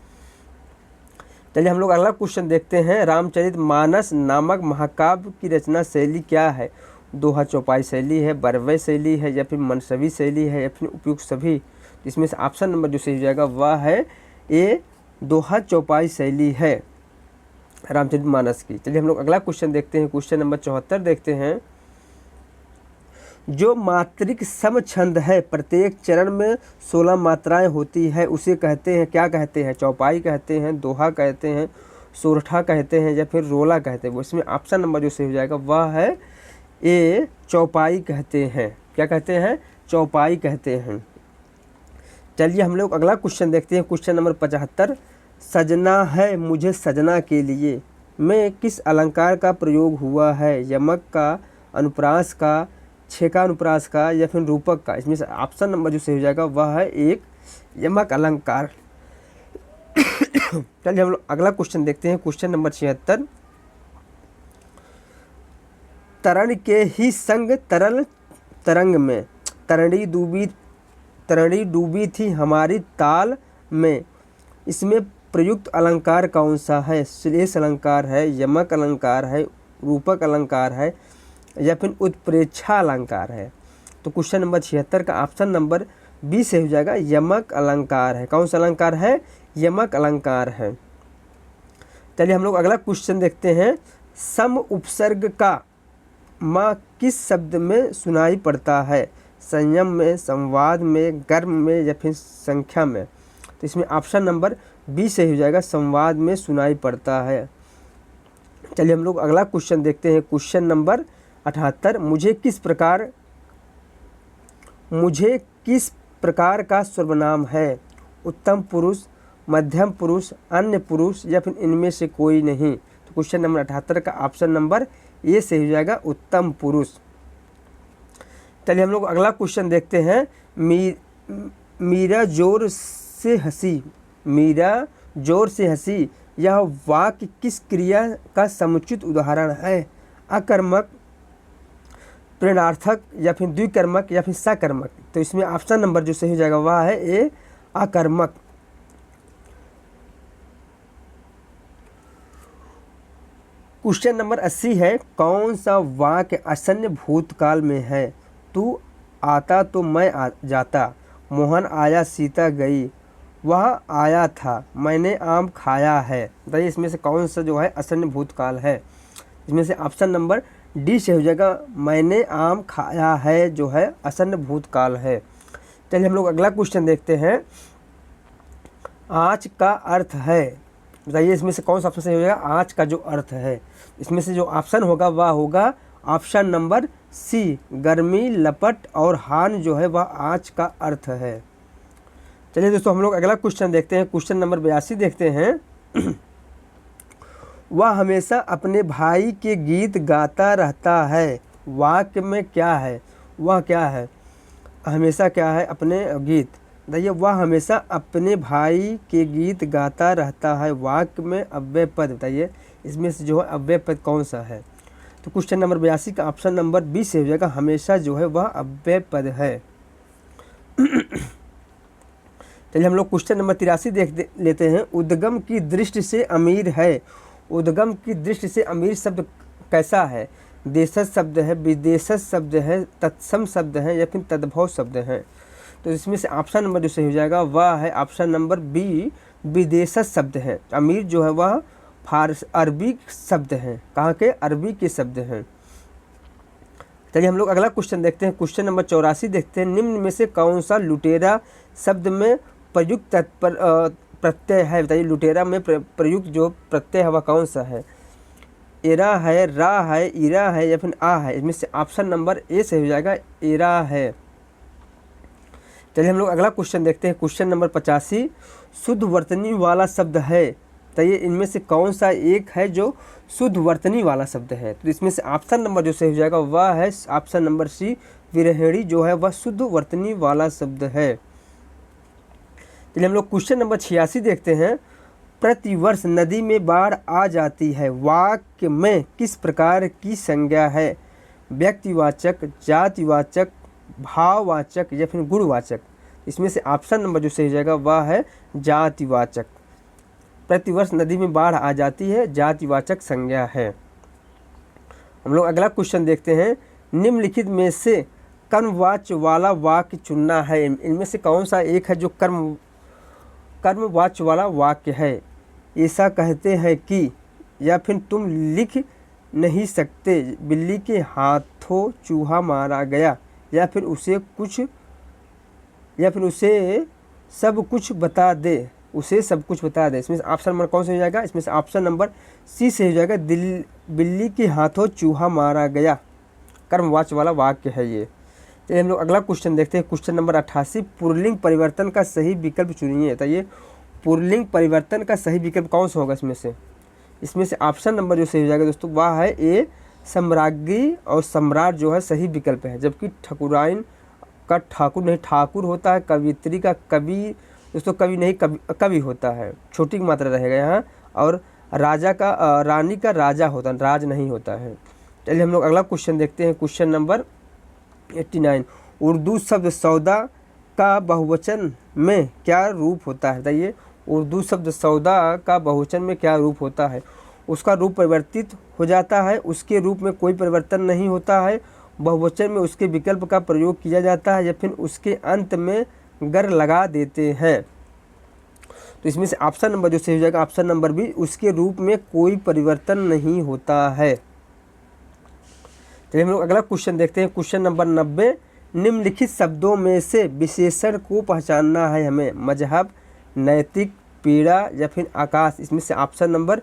चलिए हम लोग अगला क्वेश्चन देखते हैं। रामचरितमानस नामक महाकाव्य की रचना शैली क्या है? दोहा चौपाई शैली है, बरवे शैली है या फिर मनसवी शैली है या फिर उपयुक्त सभी। इसमें से ऑप्शन नंबर जो सही हो जाएगा वह है ए, दोहा चौपाई शैली है रामचरितमानस की। चलिए हम लोग अगला क्वेश्चन देखते हैं। क्वेश्चन नंबर 74 देखते हैं। जो मात्रिक समछंद है, प्रत्येक चरण में 16 मात्राएं होती है, उसे कहते हैं क्या कहते हैं? चौपाई कहते हैं, दोहा कहते हैं, सोरठा कहते हैं या फिर रोला कहते हैं। वो इसमें ऑप्शन नंबर जो सही हो जाएगा वह है ए चौपाई कहते हैं। क्या कहते हैं? चौपाई कहते हैं। चलिए हम लोग अगला क्वेश्चन देखते हैं, क्वेश्चन नंबर 75। सजना है मुझे सजना के लिए में किस अलंकार का प्रयोग हुआ है? यमक का, अनुप्रास का, छेका अनुप्रास का या फिर रूपक का? इसमें से ऑप्शन नंबर जो सही हो जाएगा वह है एक यमक अलंकार। चलिए हम लोग अगला क्वेश्चन देखते हैं, क्वेश्चन नंबर 76। तरण के ही संग तरल तरंग में तरणी डूबी थी हमारी ताल में, इसमें प्रयुक्त अलंकार कौन सा है? श्लेष अलंकार है, यमक अलंकार है, रूपक अलंकार है या फिर उत्प्रेक्षा अलंकार है? तो क्वेश्चन नंबर 76 का ऑप्शन नंबर बी से हो जाएगा, यमक अलंकार है। कौन सा अलंकार है? यमक अलंकार है। चलिए हम लोग अगला क्वेश्चन देखते हैं। सम उपसर्ग का माँ किस शब्द में सुनाई पड़ता है? संयम में, संवाद में, गर्म में या फिर संख्या में? तो इसमें ऑप्शन नंबर बी से हो जाएगा, संवाद में सुनाई पड़ता है। चलिए हम लोग अगला क्वेश्चन देखते हैं, क्वेश्चन नंबर 78। मुझे किस प्रकार का सर्वनाम है? उत्तम पुरुष, मध्यम पुरुष, अन्य पुरुष या फिर इनमें से कोई नहीं? तो क्वेश्चन नंबर 78 का ऑप्शन नंबर ए से हो जाएगा, उत्तम पुरुष। चलिए हम लोग अगला क्वेश्चन देखते हैं। मीरा जोर से हंसी यह वाक्य किस क्रिया का समुचित उदाहरण है? अकर्मक, प्रेरणार्थक या फिर द्विकर्मक या फिर सकर्मक? तो इसमें ऑप्शन नंबर जो सही हो जाएगा वह है ए अकर्मक। क्वेश्चन नंबर 80 है। कौन सा वाक्य आसन्न भूतकाल में है? तू आता तो मैं जाता, मोहन आया सीता गई, वह आया था, मैंने आम खाया है। बताइए इसमें से कौन सा जो है आसन्न भूतकाल है? इसमें से ऑप्शन नंबर डी से हो जाएगा, मैंने आम खाया है जो है आसन्न भूतकाल है। चलिए हम लोग अगला क्वेश्चन देखते हैं। आज का अर्थ है, बताइए इसमें से कौन सा ऑप्शन सही हो जाएगा? आज का जो अर्थ है, इसमें से जो ऑप्शन होगा वह होगा ऑप्शन नंबर सी, गर्मी, लपट और हान जो है वह आज का अर्थ है। चलिए दोस्तों हम लोग अगला क्वेश्चन देखते हैं, क्वेश्चन नंबर 82 देखते हैं। वह हमेशा अपने भाई के गीत गाता रहता है, वाक्य में क्या है? वह क्या है? हमेशा क्या है? अपने गीत। बताइए वह हमेशा अपने भाई के गीत गाता रहता है, वाक्य में अव्यय पद। बताइए इसमें से जो है अव्यय पद कौन सा है? तो क्वेश्चन नंबर 82 का ऑप्शन नंबर बी से हो जाएगा, हमेशा जो है वह अव्यय पद है। चलिए हम लोग क्वेश्चन नंबर 83 देख लेते हैं। उद्गम की दृष्टि से अमीर है, उद्गम की दृष्टि से अमीर शब्द कैसा है? देशज शब्द है, विदेशज शब्द है, तत्सम शब्द है या फिर तद्भव शब्द है? तो इसमें से ऑप्शन नंबर जो सही हो जाएगा वह है ऑप्शन नंबर बी, विदेशज शब्द है। अमीर जो है वह अरबी शब्द हैं। कहाँ के? अरबी के शब्द हैं। चलिए हम लोग अगला क्वेश्चन देखते हैं, क्वेश्चन नंबर 84 देखते हैं। निम्न में से कौन सा लुटेरा शब्द में प्रयुक्त प्रत्यय है? बताइए लुटेरा में प्रयुक्त जो प्रत्यय है वह कौन सा है? एरा है, रा है, इरा है या फिर आ है? इसमें से ऑप्शन नंबर ए से हो जाएगा, एरा है। चलिए हम लोग अगला क्वेश्चन देखते हैं, क्वेश्चन नंबर 85। शुद्ध वर्तनी वाला शब्द है, बताइए इनमें से कौन सा एक है जो शुद्ध वर्तनी वाला शब्द है? तो इसमें से ऑप्शन नंबर जो सही हो जाएगा वह है ऑप्शन नंबर सी, विरहेणी जो है वह शुद्ध वर्तनी वाला शब्द है। चलिए हम लोग क्वेश्चन नंबर 86 देखते हैं। प्रतिवर्ष नदी में बाढ़ आ जाती है, वाक्य में किस प्रकार की संज्ञा है? व्यक्तिवाचक, जातिवाचक, भाववाचक या फिर गुणवाचक? इसमें से ऑप्शन नंबर जो सही हो जाएगा वह है जातिवाचक। प्रतिवर्ष नदी में बाढ़ आ जाती है, जातिवाचक संज्ञा है। हम लोग अगला क्वेश्चन देखते हैं। निम्नलिखित में से कर्मवाच्य वाला वाक्य चुनना है, इनमें से कौन सा एक है जो कर्मवाच्य वाला वाक्य है? ऐसा कहते हैं कि, या फिर तुम लिख नहीं सकते, बिल्ली के हाथों चूहा मारा गया, या फिर उसे सब कुछ बता दे, उसे सब कुछ बता दे। इसमें ऑप्शन नंबर कौन सा हो जाएगा? इसमें से ऑप्शन नंबर सी से हो जाएगा, बिल्ली के हाथों चूहा मारा गया। कर्मवाच्य वाला वाक्य है ये। चलिए हम लोग अगला क्वेश्चन देखते हैं। क्वेश्चन नंबर 88, पुल्लिंग परिवर्तन का सही विकल्प चुनिए। बताइए पुल्लिंग परिवर्तन का सही विकल्प कौन सा होगा इसमें से ऑप्शन नंबर जो सही हो जाएगा दोस्तों वह है ए, सम्राज्ञी और सम्राट जो है सही विकल्प है। जबकि ठकुराइन का ठाकुर नहीं ठाकुर होता है, कवियत्री का कवि दोस्तों कवि नहीं कवि होता है, छोटी मात्रा रहेगा यहाँ। और राजा का रानी का राजा होता है, राज नहीं होता है। चलिए हम लोग अगला क्वेश्चन देखते हैं। क्वेश्चन नंबर 89, उर्दू शब्द सौदा का बहुवचन में क्या रूप होता है। बताइए उर्दू शब्द सौदा का बहुवचन में क्या रूप होता है। उसका रूप परिवर्तित हो जाता है, उसके रूप में कोई परिवर्तन नहीं होता है, बहुवचन में उसके विकल्प का प्रयोग किया जाता है, या फिर उसके अंत में गर लगा देते हैं। तो इसमें से ऑप्शन नंबर जो सही हो जाएगा ऑप्शन नंबर बी, उसके रूप में कोई परिवर्तन नहीं होता है। चलिए हम लोग अगला क्वेश्चन देखते हैं। क्वेश्चन नंबर 90, निम्नलिखित शब्दों में से विशेषण को पहचानना है हमें। मजहब, नैतिक, पीड़ा या फिर आकाश। इसमें से ऑप्शन नंबर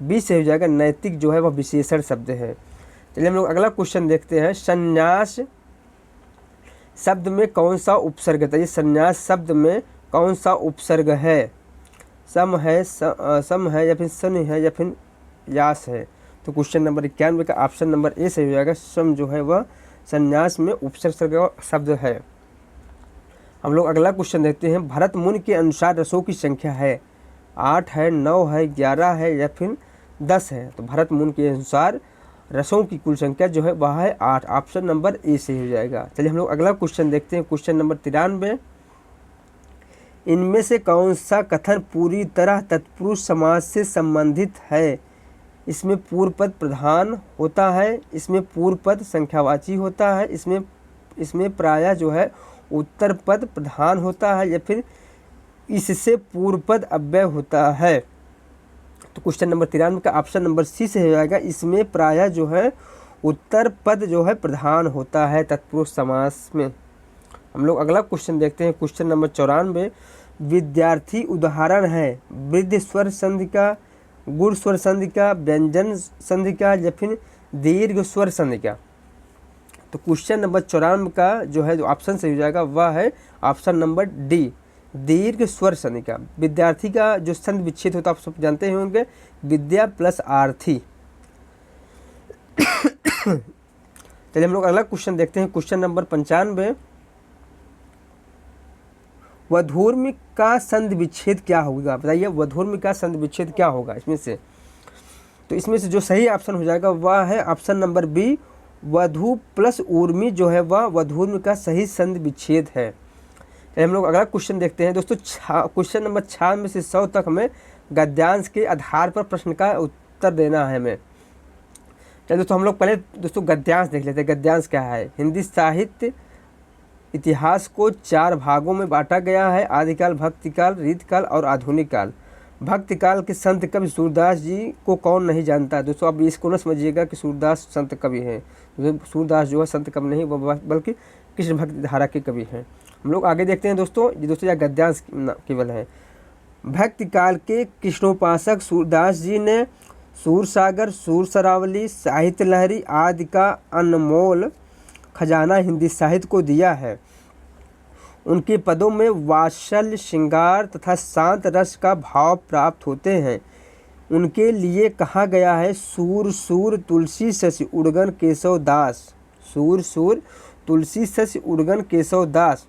बी से हो जाएगा, नैतिक जो है वह विशेषण शब्द है। चलिए हम लोग अगला क्वेश्चन देखते हैं। संन्यास शब्द में कौन सा उपसर्ग है। ये संन्यास शब्द में कौन सा उपसर्ग है। सम है या फिर सन है या फिर यास है। तो क्वेश्चन नंबर 91 का ऑप्शन नंबर ए सही हो जाएगा, सम जो है वह संन्यास में उपसर्ग शब्द है। हम लोग अगला क्वेश्चन देखते हैं। भरत मुनि के अनुसार रसों की संख्या है 8 है, 9 है, 11 है या फिर 10 है। तो भरत मुनि के अनुसार रसों की कुल संख्या जो है वह है 8, ऑप्शन नंबर ए से हो जाएगा। चलिए हम लोग अगला क्वेश्चन देखते हैं। क्वेश्चन नंबर 93, इनमें से कौन सा कथन पूरी तरह तत्पुरुष समास से संबंधित है। इसमें पूर्व पद प्रधान होता है, इसमें पूर्व पद संख्यावाची होता है, इसमें प्रायः जो है उत्तर पद प्रधान होता है, या फिर इससे पूर्व पद अव्यय होता है। तो क्वेश्चन नंबर 93 का ऑप्शन नंबर सी से हो जाएगा, इसमें प्रायः जो है उत्तर पद जो है प्रधान होता है तत्पुरुष समास में। हम लोग अगला क्वेश्चन देखते हैं। क्वेश्चन नंबर 94, विद्यार्थी उदाहरण है वृद्ध स्वर संधि का, गुण स्वर संधि का, व्यंजन संधि का या फिर दीर्घ स्वर संधि का। तो क्वेश्चन नंबर 94 का जो है जो ऑप्शन सही हो जाएगा वह है ऑप्शन नंबर डी, दीर्घ स्वर संधि का। विद्यार्थी का जो संधि विच्छेद होता है आप सब जानते होंगे, विद्या प्लस आर्थी। चलिए हम लोग अगला क्वेश्चन देखते हैं। क्वेश्चन नंबर 95, वधूर्म का संधि विच्छेद क्या होगा। बताइए वधूर्म का संधि विच्छेद क्या होगा इसमें से। तो इसमें से जो सही ऑप्शन हो जाएगा वह है ऑप्शन नंबर बी, वधु प्लस ऊर्मी जो है वह वधूर्म का सही संधि विच्छेद है। हम लोग अगला क्वेश्चन देखते हैं दोस्तों। क्वेश्चन नंबर 96 से 100 तक हमें गद्यांश के आधार पर प्रश्न का उत्तर देना है हमें। चलिए दोस्तों हम लोग पहले दोस्तों गद्यांश देख लेते हैं। गद्यांश क्या है। हिंदी साहित्य इतिहास को 4 भागों में बांटा गया है, आदिकाल, भक्तिकाल, रीतकाल और आधुनिक काल। भक्तिकाल के संत कवि सूरदास जी को कौन नहीं जानता। दोस्तों आप इसको न समझिएगा कि सूरदास संत कवि हैं। सूरदास जो है संत कवि नहीं बल्कि कृष्ण भक्ति धारा के कवि हैं। हम लोग आगे देखते हैं दोस्तों। ये दोस्तों यह गद्यांश केवल है। भक्तिकाल के कृष्णोपासक सूरदास जी ने सूरसागर, सूरसरावली, साहित्य लहरी आदि का अनमोल खजाना हिंदी साहित्य को दिया है। उनके पदों में वात्सल्य, श्रृंगार तथा शांत रस का भाव प्राप्त होते हैं। उनके लिए कहा गया है सूर सूर तुलसी शशि उड़गन केशव दास। सूर सूर तुलसी शशि उड़गन केशव दास।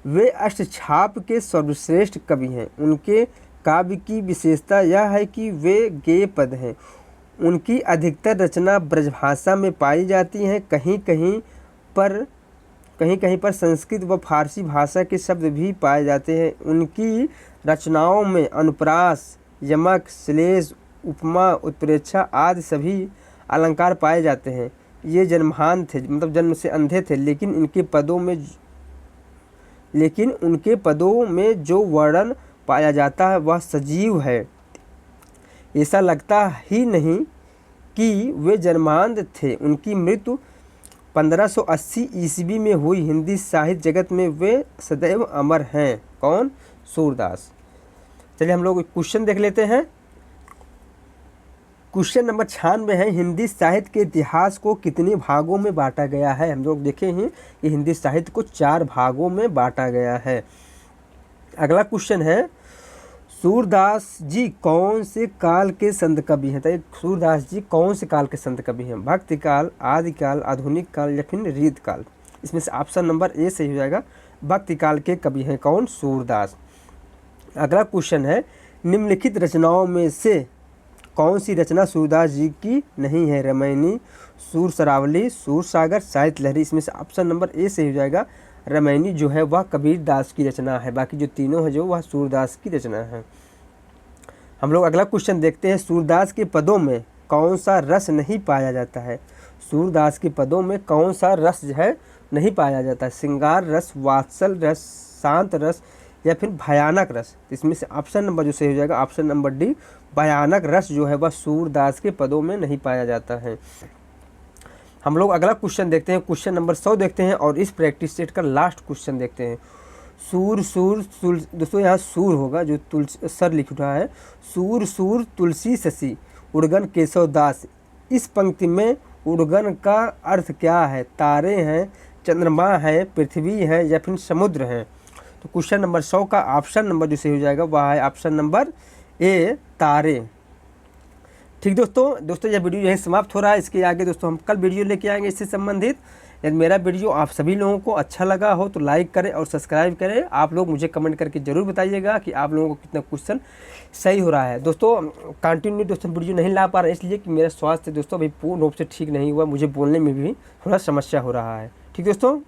वे अष्टछाप के सर्वश्रेष्ठ कवि हैं। उनके काव्य की विशेषता यह है कि वे गेय पद हैं। उनकी अधिकतर रचना ब्रजभाषा में पाई जाती हैं। कहीं कहीं पर संस्कृत व फारसी भाषा के शब्द भी पाए जाते हैं। उनकी रचनाओं में अनुप्रास, यमक, श्लेष, उपमा, उत्प्रेक्षा आदि सभी अलंकार पाए जाते हैं। ये जन्महान थे, मतलब जन्म से अंधे थे, लेकिन उनके पदों में जो वर्णन पाया जाता है वह सजीव है। ऐसा लगता ही नहीं कि वे जन्मांध थे। उनकी मृत्यु 1580 ईस्वी में हुई। हिंदी साहित्य जगत में वे सदैव अमर हैं। कौन? सूरदास। चलिए हम लोग क्वेश्चन देख लेते हैं। क्वेश्चन नंबर 96 है, हिंदी साहित्य के इतिहास को कितने भागों में बांटा गया है। हम लोग देखे हैं कि हिंदी साहित्य को 4 भागों में बांटा गया है। अगला क्वेश्चन है, सूरदास जी कौन से काल के संत कवि हैं। तो सूरदास जी कौन से काल के संत कवि हैं, भक्ति काल, आदिकाल, आधुनिक काल या फिर रीत काल। इसमें से ऑप्शन नंबर ए सही हो जाएगा, भक्ति काल के कवि हैं कौन, सूरदास। अगला क्वेश्चन है, निम्नलिखित रचनाओं में से कौन सी रचना सूरदास जी की नहीं है। रामायणी, सूर सरावली, सूर सागर, साहित्य लहरी। इसमें से ऑप्शन नंबर ए सही हो जाएगा, रामायणी जो है वह कबीर दास की रचना है, बाकी जो तीनों है जो वह सूरदास की रचना है। हम लोग अगला क्वेश्चन देखते हैं, सूरदास के पदों में कौन सा रस नहीं पाया जाता है। सूरदास के पदों में कौन सा रस जो है नहीं पाया जाता है, श्रृंगार रस, वात्सल रस, शांत रस या फिर भयानक रस। इसमें से ऑप्शन नंबर जो सही हो जाएगा, ऑप्शन नंबर डी, भयानक रस जो है वह सूरदास के पदों में नहीं पाया जाता है। हम लोग अगला क्वेश्चन देखते हैं, क्वेश्चन नंबर 100 देखते हैं और इस प्रैक्टिस सेट का लास्ट क्वेश्चन देखते हैं। सूर सूर दोस्तों यहाँ सूर होगा, जो तुलसी सर लिख उठा है, सूर सूर तुलसी शशि उड़गन केशव दास। इस पंक्ति में उड़गन का अर्थ क्या है, तारे हैं, चंद्रमा है, पृथ्वी है या फिर समुद्र है। तो क्वेश्चन नंबर 100 का ऑप्शन नंबर जो सही हो जाएगा वह है ऑप्शन नंबर ए, तारे। ठीक दोस्तों यह वीडियो यहीं समाप्त हो रहा है। इसके आगे दोस्तों हम कल वीडियो लेके आएंगे इससे संबंधित। यदि मेरा वीडियो आप सभी लोगों को अच्छा लगा हो तो लाइक करें और सब्सक्राइब करें। आप लोग मुझे कमेंट करके ज़रूर बताइएगा कि आप लोगों को कितना क्वेश्चन सही हो रहा है। दोस्तों कंटिन्यू दोस्तों वीडियो नहीं ला पा रहे इसलिए कि मेरा स्वास्थ्य दोस्तों अभी पूर्ण रूप से ठीक नहीं हुआ, मुझे बोलने में भी थोड़ा समस्या हो रहा है। ठीक दोस्तों।